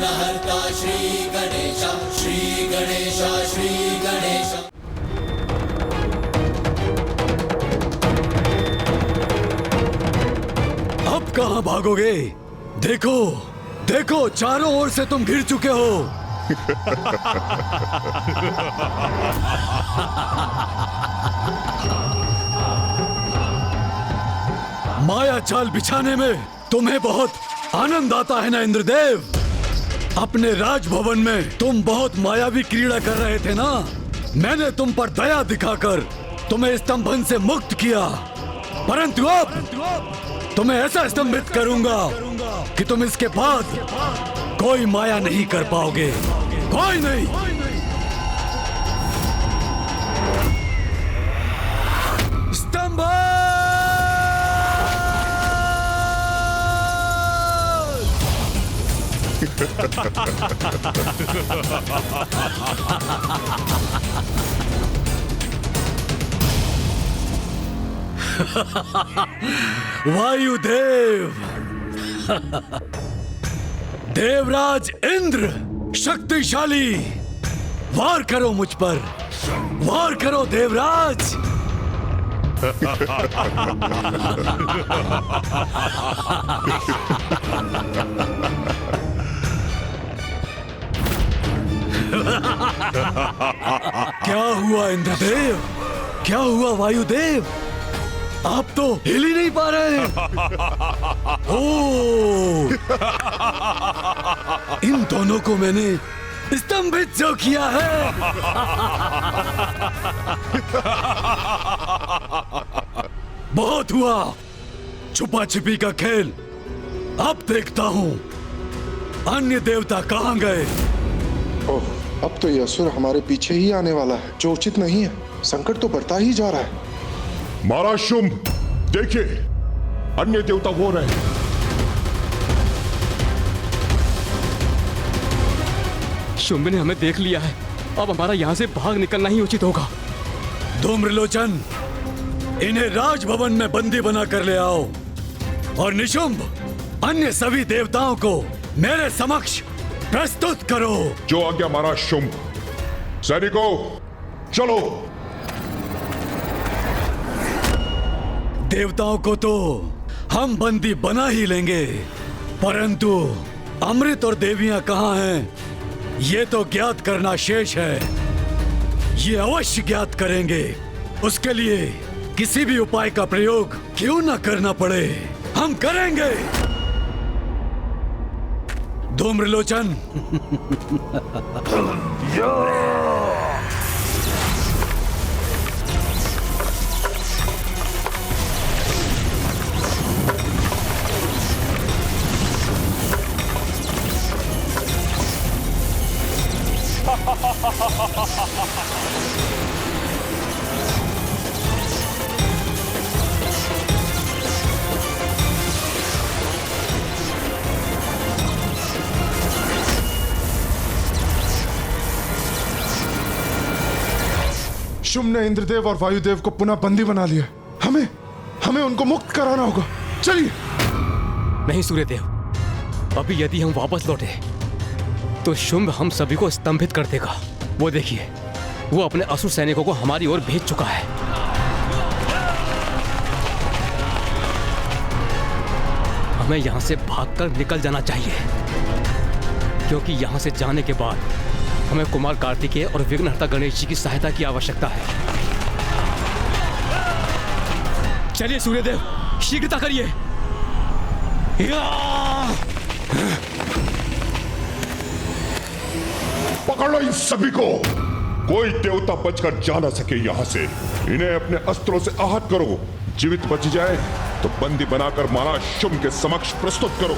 विघ्नहर्ता श्री गणेश, श्री गणेश, श्री गणेश। अब कहां भागोगे? देखो देखो, चारों ओर से तुम घिर चुके हो। माया जाल बिछाने में तुम्हें बहुत आनंद आता है ना इंद्रदेव? अपने राजभवन में तुम बहुत मायावी क्रीड़ा कर रहे थे ना? मैंने तुम पर दया दिखाकर तुम्हें स्तंभन से मुक्त किया, परंतु अब तुम्हें ऐसा स्तंभित करूंगा कि तुम इसके बाद कोई माया नहीं कर पाओगे, कोई नहीं। स्तंभ! वायुदेव, देवराज इंद्र शक्तिशाली, वार करो मुझ पर, वार करो देवराज। क्या हुआ इंद्रदेव? क्या हुआ वायुदेव? आप तो हिल ही नहीं पा रहे। ओह! इन दोनों को मैंने स्तंभित जो किया है। बहुत हुआ छुपा छिपी का खेल। अब देखता हूँ अन्य देवता कहाँ गए। ओह, अब तो यह असुर हमारे पीछे ही आने वाला है, जो उचित नहीं है। संकट तो बढ़ता ही जा रहा है। महाराज शुंभ, देखिए, अन्य देवता हो रहे हैं। शुंभ ने हमें देख लिया है, अब हमारा यहाँ से भाग निकलना ही उचित होगा। धूम्रलोचन, इन्हें राजभवन में बंदी बना कर ले आओ और निशुंभ अन्य सभी देवताओं को मेरे समक्ष प्रस्तुत करो। जो आज्ञा महाराज शुंभ। सैनिकों, चलो। देवताओं को तो हम बंदी बना ही लेंगे, परंतु अमृत और देवियां कहाँ हैं, ये तो ज्ञात करना शेष है। ये अवश्य ज्ञात करेंगे। उसके लिए किसी भी उपाय का प्रयोग क्यों न करना पड़े, हम करेंगे। धूम्रलोचन, शुंभ ने इंद्रदेव और वायुदेव को पुनः बंदी बना लिया। हमें उनको मुक्त कराना होगा। चलिए। नहीं सूर्यदेव, अभी यदि हम वापस लौटे तो शुंभ हम सभी को स्तंभित कर देगा। वो देखिए, वो अपने असुर सैनिकों को हमारी ओर भेज चुका है। हमें यहां से भागकर निकल जाना चाहिए, क्योंकि यहां से जाने के बाद हमें कुमार कार्तिकेय और विघ्नहर्ता गणेश जी की सहायता की आवश्यकता है। चलिए सूर्यदेव, शीघ्रता करिए। पकड़ लो इन सभी को। कोई देवता बचकर जा ना सके यहाँ से। इन्हें अपने अस्त्रों से आहत करो। जीवित बच जाए तो बंदी बनाकर महाराज शुंभ के समक्ष प्रस्तुत करो।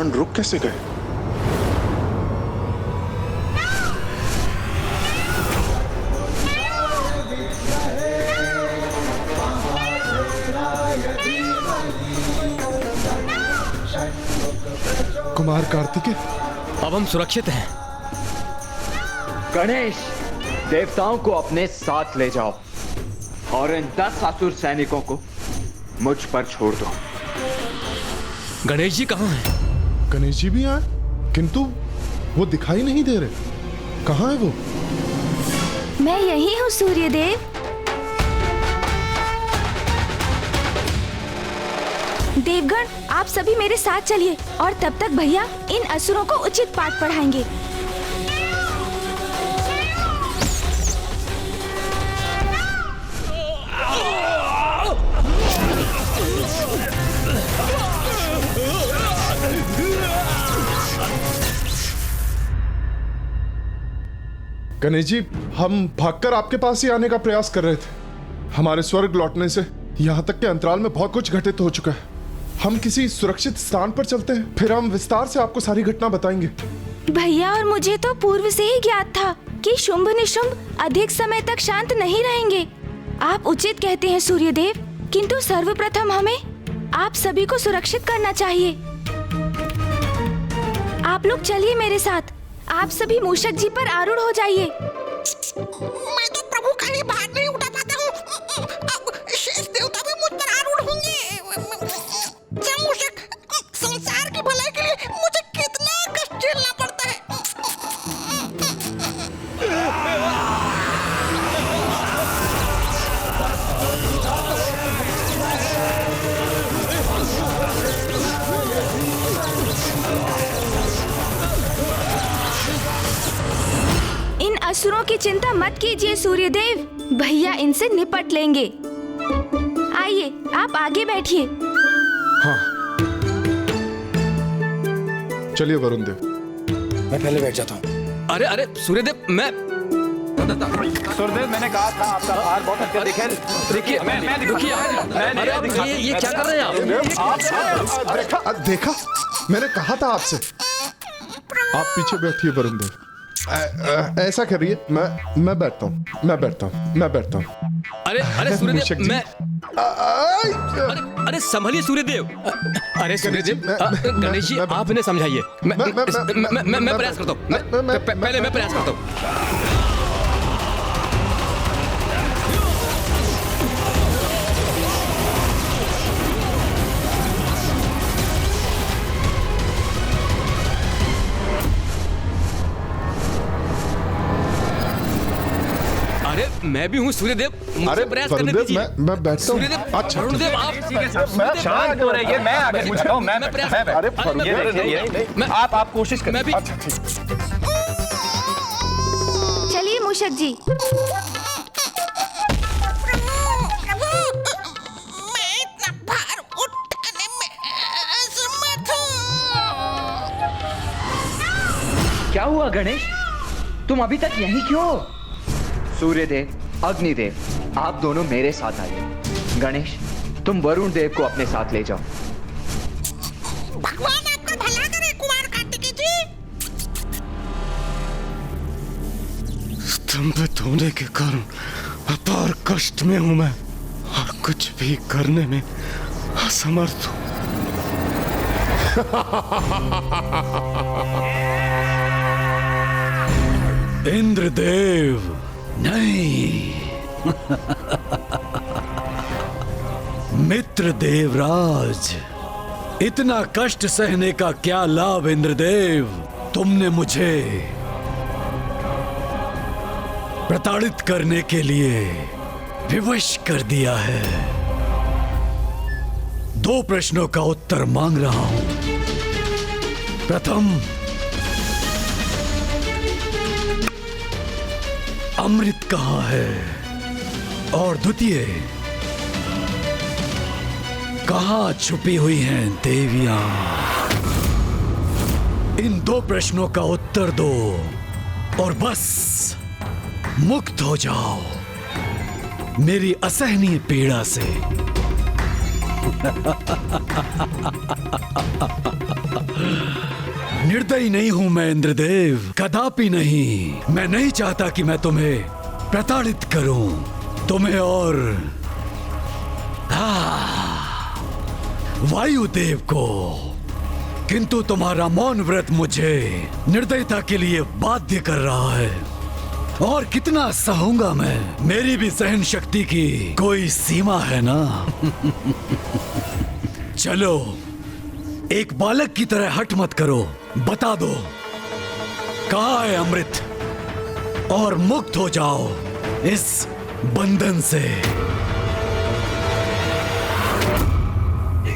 दुश्मन रुक कैसे गए? कुमार कार्तिकेय, अब हम सुरक्षित हैं। गणेश, देवताओं को अपने साथ ले जाओ और इन 10 असुर सैनिकों को मुझ पर छोड़ दो। गणेश जी कहाँ हैं? गणेश जी भी आए, किंतु वो दिखाई नहीं दे रहे। कहाँ है वो? मैं यही हूँ सूर्यदेव। देवगण, आप सभी मेरे साथ चलिए और तब तक भैया इन असुरों को उचित पाठ पढ़ाएंगे। गणेश जी, हम भागकर आपके पास ही आने का प्रयास कर रहे थे। हमारे स्वर्ग लौटने से यहाँ तक के अंतराल में बहुत कुछ घटित हो चुका है। हम किसी सुरक्षित स्थान पर चलते हैं, फिर हम विस्तार से आपको सारी घटना बताएंगे। भैया, और मुझे तो पूर्व से ही ज्ञात था कि शुंभ निशुंभ अधिक समय तक शांत नहीं रहेंगे। आप उचित कहते हैं सूर्यदेव, किंतु सर्वप्रथम हमें आप सभी को सुरक्षित करना चाहिए। आप लोग चलिए मेरे साथ। आप सभी मूषक जी पर आरूढ़ हो जाइए। मैं तो प्रभु का ही भार नहीं उठा पाता हूँ। अब शेष देवता भी मुझ पर आरूढ़ होंगे। मूषक, संसार की भलाई के लिए मुझे कितना कष्ट झेलना पड़ता है। इन असुरों की चिंता मत कीजिए सूर्यदेव, भैया इनसे निपट लेंगे। आइए, आप आगे बैठिए। हाँ, चलिए वरुण देव। मैं पहले बैठ जाता हूँ। अरे अरे सूर्यदेव, मैं सूर्यदेव, मैंने कहा था आपका भार बहुत हल्का दिखे। देखिए, अरे ये क्या कर रहे हैं आप? देखा, मैंने कहा था आपसे। आप पीछे बैठिए वरुण देव। ऐसा करिए, मैं बैठता हूँ। अरे अरे सूर्यदेव, मैं अरे संभलिए सूर्यदेव। अरे सूर्यदेव, गणेश जी आप इन्हें समझाइए। मैं प्रयास करता हूँ। पहले मैं प्रयास करता हूँ। मैं भी हूँ सूर्यदेव, मुझे प्रयास करने दीजिए। मैं बैठता हूँ। अच्छा, वरुणदेव आप शांत हो रहिए, मैं आगे पूछता हूँ। मैं प्रयास आप कोशिश करें। मैं भी। चलिए मूषक जी। प्रभु, मैं इतना भार उठाने में असमर्थ हूँ। क्या हुआ गणेश, तुम अभी तक यहीं क्यों हो? सूर्यदेव, अग्निदेव, आप दोनों मेरे साथ आइए। गणेश, तुम वरुण देव को अपने साथ ले जाओ। भगवान आपका भला करे कुमार कार्तिकेय जी। स्तंभित होने के कारण अपार कष्ट में हूं मैं और कुछ भी करने में असमर्थ हूं। इंद्रदेव नहीं, मित्र देवराज, इतना कष्ट सहने का क्या लाभ इंद्रदेव? तुमने मुझे प्रताड़ित करने के लिए विवश कर दिया है। 2 प्रश्नों का उत्तर मांग रहा हूं। प्रथम, अमृत कहाँ है? और द्वितीय, कहाँ छुपी हुई हैं देवियां? इन 2 प्रश्नों का उत्तर दो और बस मुक्त हो जाओ मेरी असहनीय पीड़ा से। निर्दयी नहीं हूं मैं इंद्रदेव, कदापि नहीं। मैं नहीं चाहता कि मैं तुम्हें प्रताड़ित करूं, तुम्हें और वायुदेव को। किंतु तुम्हारा मौन व्रत मुझे निर्दयता के लिए बाध्य कर रहा है। और कितना सहूंगा मैं? मेरी भी सहन शक्ति की कोई सीमा है ना। चलो, एक बालक की तरह हट मत करो, बता दो कहाँ है अमृत, और मुक्त हो जाओ इस बंधन से।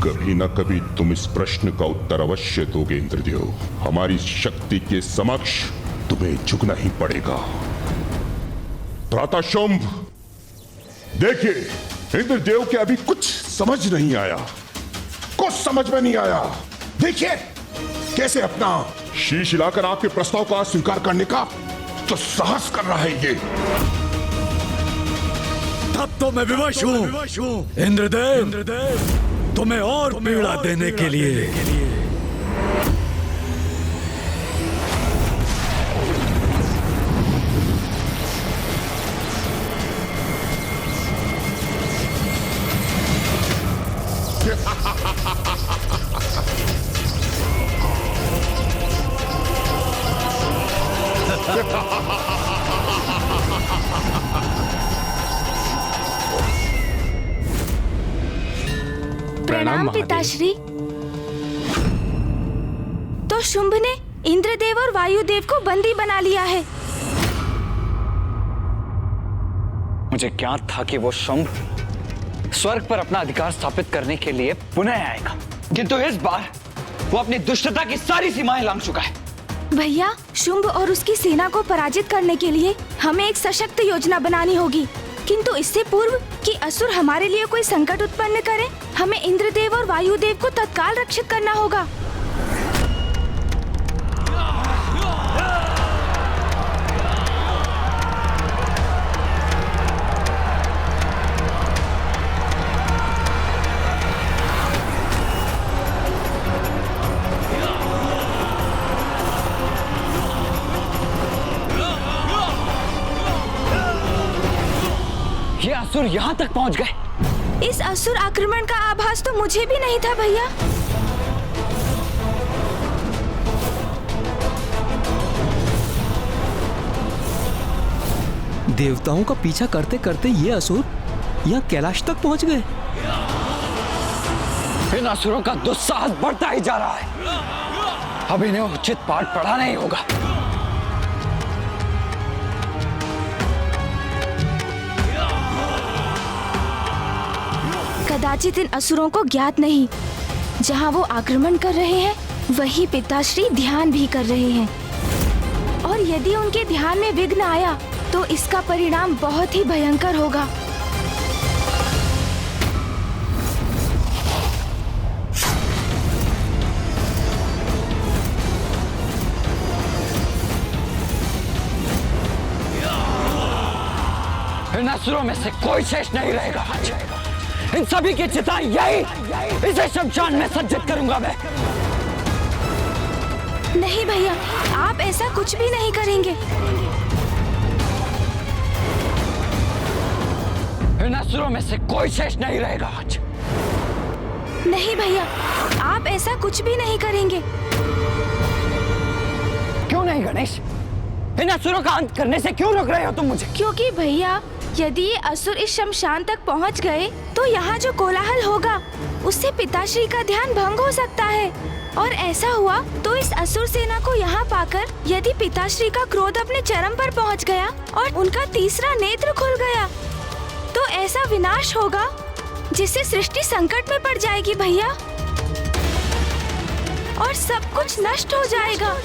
कभी न कभी तुम इस प्रश्न का उत्तर अवश्य दोगे इंद्रदेव। हमारी शक्ति के समक्ष तुम्हें झुकना ही पड़ेगा। भ्राता शुंभ, देखिए इंद्रदेव के अभी कुछ समझ नहीं आया, कुछ समझ में नहीं आया। देखिए कैसे अपना शीश हिलाकर आपके प्रस्ताव का स्वीकार करने का तो साहस कर रहा है ये। तब तो मैं विवश हूँ इंद्रदेव, तुम्हें और पीड़ा देने के लिए। प्रणाम पिताश्री। तो शुंभ ने इंद्रदेव और वायुदेव को बंदी बना लिया है। मुझे ज्ञात था कि वो शुंभ स्वर्ग पर अपना अधिकार स्थापित करने के लिए पुनः आएगा, किंतु इस बार वो अपनी दुष्टता की सारी सीमाएं लांघ चुका है। भैया, शुंभ और उसकी सेना को पराजित करने के लिए हमें एक सशक्त योजना बनानी होगी, किंतु इससे पूर्व कि असुर हमारे लिए कोई संकट उत्पन्न करे, हमें इंद्रदेव और वायुदेव को तत्काल रक्षित करना होगा। ये असुर यहाँ तक पहुँच गए। इस असुर आक्रमण का आभास तो मुझे भी नहीं था भैया। देवताओं का पीछा करते करते ये असुर यहाँ कैलाश तक पहुंच गए। इन असुरों का दुस्साहस बढ़ता ही जा रहा है। अब इन्हें उचित पाठ पढ़ाना ही होगा। कदाचित इन असुरों को ज्ञात नहीं, जहाँ वो आक्रमण कर रहे हैं वही पिताश्री ध्यान भी कर रहे हैं, और यदि उनके ध्यान में विघ्न आया तो इसका परिणाम बहुत ही भयंकर होगा। इन असुरों में से कोई शेष नहीं रहेगा। इन सभी की चिता यही इसे शमशान में सज्जित करूंगा मैं। नहीं भैया, आप ऐसा कुछ भी नहीं करेंगे। इन असुरों में से कोई शेष नहीं रहेगा आज। नहीं भैया, आप ऐसा कुछ भी नहीं करेंगे। क्यों नहीं गणेश? इन असुरों का अंत करने से क्यों रोक रहे हो तुम मुझे? क्योंकि भैया, यदि ये असुर इस शमशान तक पहुंच गए तो यहाँ जो कोलाहल होगा उससे पिताश्री का ध्यान भंग हो सकता है, और ऐसा हुआ तो इस असुर सेना को यहाँ पाकर यदि पिताश्री का क्रोध अपने चरम पर पहुँच गया और उनका तीसरा नेत्र खुल गया तो ऐसा विनाश होगा जिससे सृष्टि संकट में पड़ जाएगी भैया, और सब कुछ नष्ट हो जाएगा।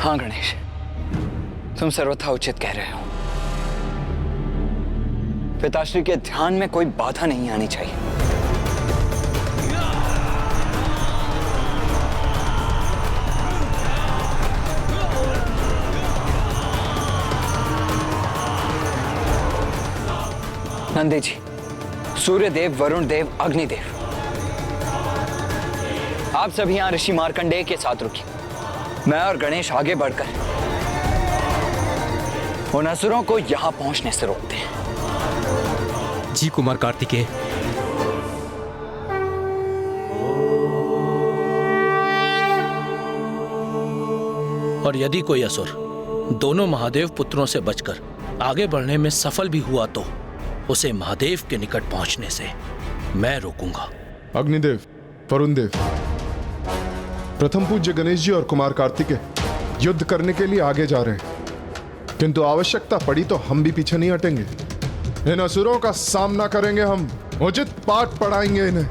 हाँ गणेश, तुम सर्वथा उचित कह रहे हो। पिताश्री के ध्यान में कोई बाधा नहीं आनी चाहिए। नंदी जी, सूर्य देव, वरुण देव, अग्निदेव, आप सभी यहाँ ऋषि मार्कंडेय के साथ रुकिए। मैं और गणेश आगे बढ़कर उन असुरों को यहाँ पहुंचने से रोकते हैं। जी कुमार कार्तिकेय। और यदि कोई असुर दोनों महादेव पुत्रों से बचकर आगे बढ़ने में सफल भी हुआ तो उसे महादेव के निकट पहुंचने से मैं रोकूंगा। अग्निदेव, वरुण देव, प्रथम पूज्य गणेश जी और कुमार कार्तिकेय युद्ध करने के लिए आगे जा रहे हैं, किंतु आवश्यकता पड़ी तो हम भी पीछे नहीं हटेंगे। इन असुरों का सामना करेंगे हम, उचित पाठ पढ़ाएंगे इन्हें।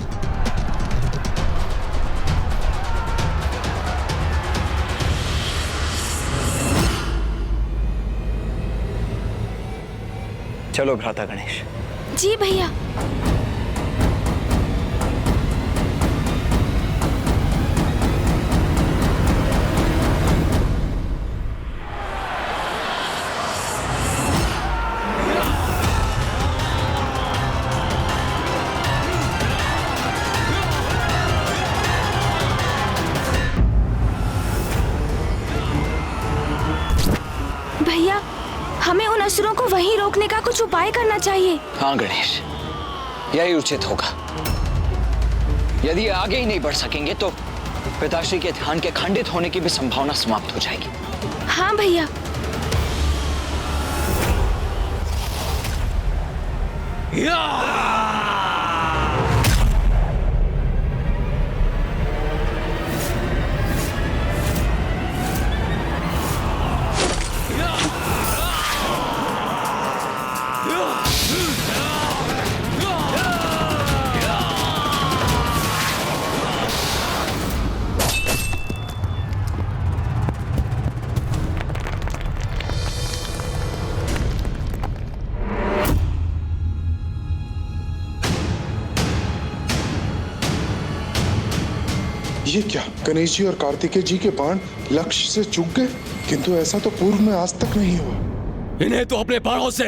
चलो भ्राता गणेश। जी भैया। भैया, हमें उन असुरों को वहीं रोकने का कुछ उपाय करना चाहिए। हाँ गणेश, यही उचित होगा। यदि आगे ही नहीं बढ़ सकेंगे तो पिताश्री के ध्यान के खंडित होने की भी संभावना समाप्त हो जाएगी। हाँ भैया। ये क्या, गणेश जी और कार्तिकेय जी के बाण लक्ष्य से चूक गए? किंतु ऐसा तो पूर्व में आज तक नहीं हुआ। इन्हें तो अपने बाणों से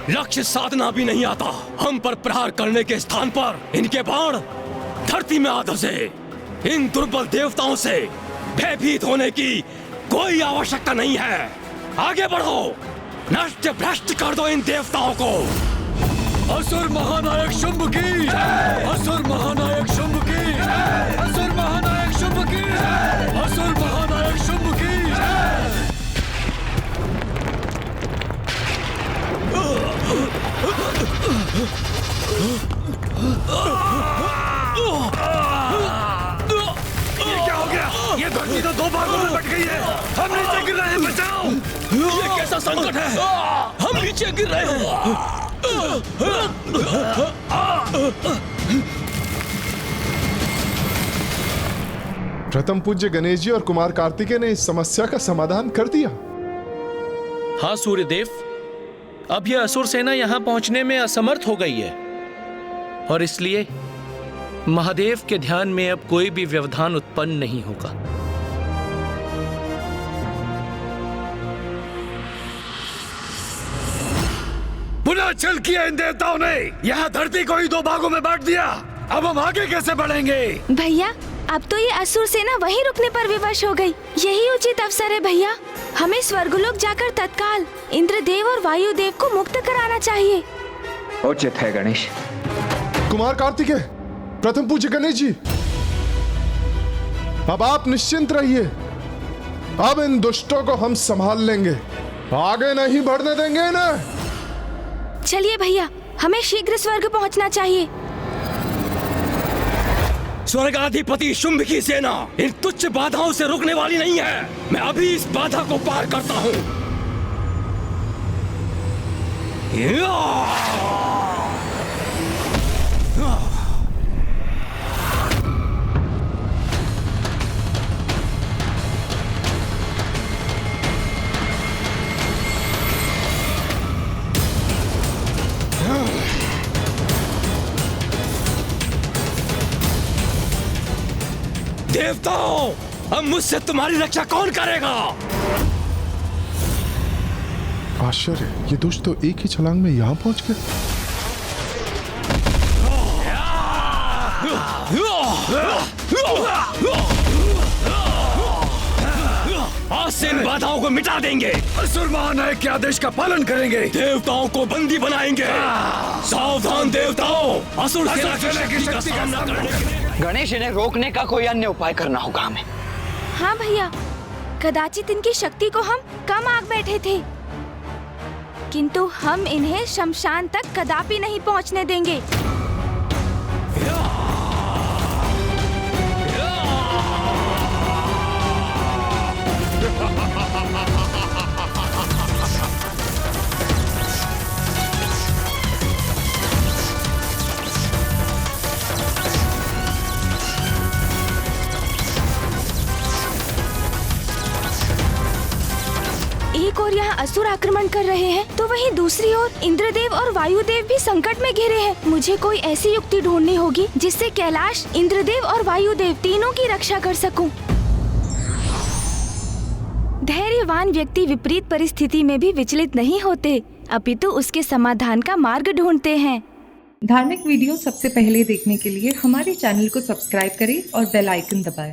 लक्ष्य साधना भी नहीं आता। हम पर प्रहार करने के स्थान पर इनके बाण धरती में आ धंसे। इन दुर्बल देवताओं से भयभीत होने की कोई आवश्यकता नहीं है। आगे बढ़ो, नष्ट भ्रष्ट कर दो इन देवताओं को। असुर महानायक शुंभ की, असुर महानायक शुंभ की, असुर महानायक शुंभ की, असुर महानायक शुंभ की। ये क्या हो गया? ये धरती तो दो भागों में बट गई है। हम नीचे गिर रहे हैं, बचाओ। ये कैसा संकट है? हम नीचे गिर रहे हैं। प्रथम पूज्य गणेश जी और कुमार कार्तिकेय ने इस समस्या का समाधान कर दिया। हाँ सूर्यदेव, अब यह असुर सेना यहां पहुंचने में असमर्थ हो गई है और इसलिए महादेव के ध्यान में अब कोई भी व्यवधान उत्पन्न नहीं होगा। पुनः छल किया इन देवताओं ने। यहाँ धरती को ही दो भागों में बांट दिया। अब हम आगे कैसे बढ़ेंगे? भैया, अब तो ये असुर सेना वहीं रुकने पर विवश हो गई। यही उचित अवसर है भैया। हमें स्वर्गलोक जाकर तत्काल इंद्रदेव और वायुदेव को मुक्त कराना चाहिए। उचित है गणेश। कुमार कार्तिकेय, प्रथम पूज्य गणेश जी, अब आप निश्चिंत रहिए। अब इन दुष्टों को हम संभाल लेंगे, आगे नहीं बढ़ने देंगे इन्हें। चलिए भैया, हमें शीघ्र स्वर्ग पहुंचना चाहिए। स्वर्गाधिपति शुंभ की सेना इन तुच्छ बाधाओं से रुकने वाली नहीं है। मैं अभी इस बाधा को पार करता हूँ। देवताओं, अब मुझसे तुम्हारी रक्षा कौन करेगा? आश्चर्य, ये दुष्ट तो एक ही छलांग में यहाँ पहुंच गए। आज से इन बाधाओं को मिटा देंगे। असुर महानायक के आदेश का पालन करेंगे। देवताओं को बंदी बनाएंगे। सावधान देवताओं, असुर सेना की शक्ति का सामना करने के लिए। गणेश, इन्हें रोकने का कोई अन्य उपाय करना होगा हमें। हाँ भैया, कदाचित इनकी शक्ति को हम कम आंक बैठे थे, किंतु हम इन्हें शमशान तक कदापि नहीं पहुंचने देंगे। एक और यहाँ असुर आक्रमण कर रहे हैं, तो वहीं दूसरी ओर इंद्रदेव और वायुदेव भी संकट में घिरे हैं। मुझे कोई ऐसी युक्ति ढूंढनी होगी जिससे कैलाश, इंद्रदेव और वायुदेव तीनों की रक्षा कर सकूं। धैर्यवान व्यक्ति विपरीत परिस्थिति में भी विचलित नहीं होते, अपितु उसके समाधान का मार्ग ढूंढते हैं। धार्मिक वीडियो सबसे पहले देखने के लिए हमारे चैनल को सब्सक्राइब करें और बेल आइकन दबाएं।